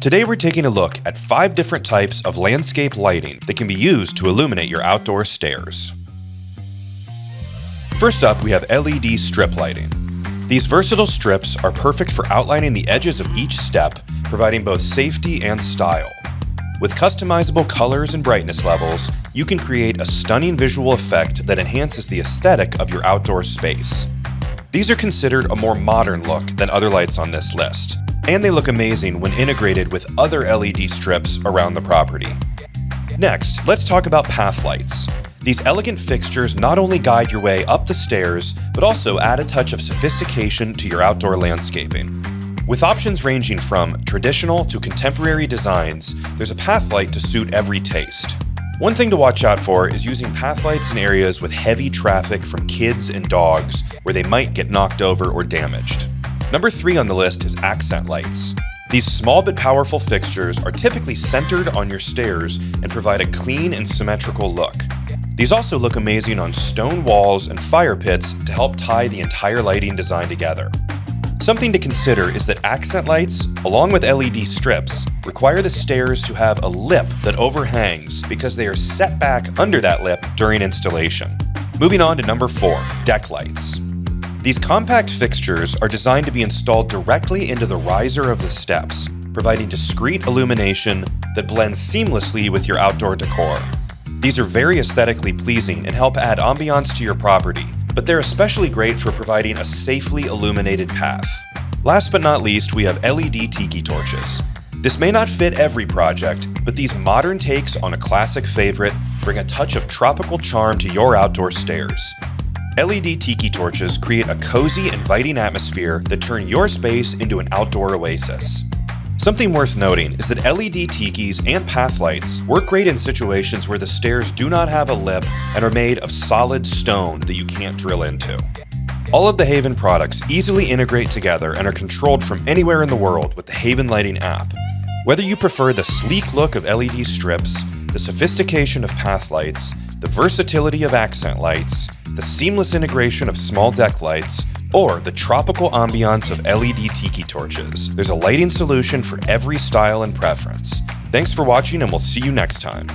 Today we're taking a look at 5 different types of landscape lighting that can be used to illuminate your outdoor stairs. First up, we have LED strip lighting. These versatile strips are perfect for outlining the edges of each step, providing both safety and style. With customizable colors and brightness levels, you can create a stunning visual effect that enhances the aesthetic of your outdoor space. These are considered a more modern look than other lights on this list, and they look amazing when integrated with other LED strips around the property. Next, let's talk about path lights. These elegant fixtures not only guide your way up the stairs, but also add a touch of sophistication to your outdoor landscaping. With options ranging from traditional to contemporary designs, there's a path light to suit every taste. One thing to watch out for is using path lights in areas with heavy traffic from kids and dogs, where they might get knocked over or damaged. Number 3 on the list is accent lights. These small but powerful fixtures are typically centered on your stairs and provide a clean and symmetrical look. These also look amazing on stone walls and fire pits to help tie the entire lighting design together. Something to consider is that accent lights, along with LED strips, require the stairs to have a lip that overhangs because they are set back under that lip during installation. Moving on to number 4, deck lights. These compact fixtures are designed to be installed directly into the riser of the steps, providing discreet illumination that blends seamlessly with your outdoor decor. These are very aesthetically pleasing and help add ambiance to your property, but they're especially great for providing a safely illuminated path. Last but not least, we have LED Tiki Torches. This may not fit every project, but these modern takes on a classic favorite bring a touch of tropical charm to your outdoor stairs. LED Tiki Torches create a cozy, inviting atmosphere that turn your space into an outdoor oasis. Something worth noting is that LED tikis and path lights work great in situations where the stairs do not have a lip and are made of solid stone that you can't drill into. All of the Haven products easily integrate together and are controlled from anywhere in the world with the Haven Lighting app. Whether you prefer the sleek look of LED strips, the sophistication of path lights, the versatility of accent lights, the seamless integration of small deck lights, or the tropical ambiance of LED Tiki Torches, there's a lighting solution for every style and preference. Thanks for watching, and we'll see you next time.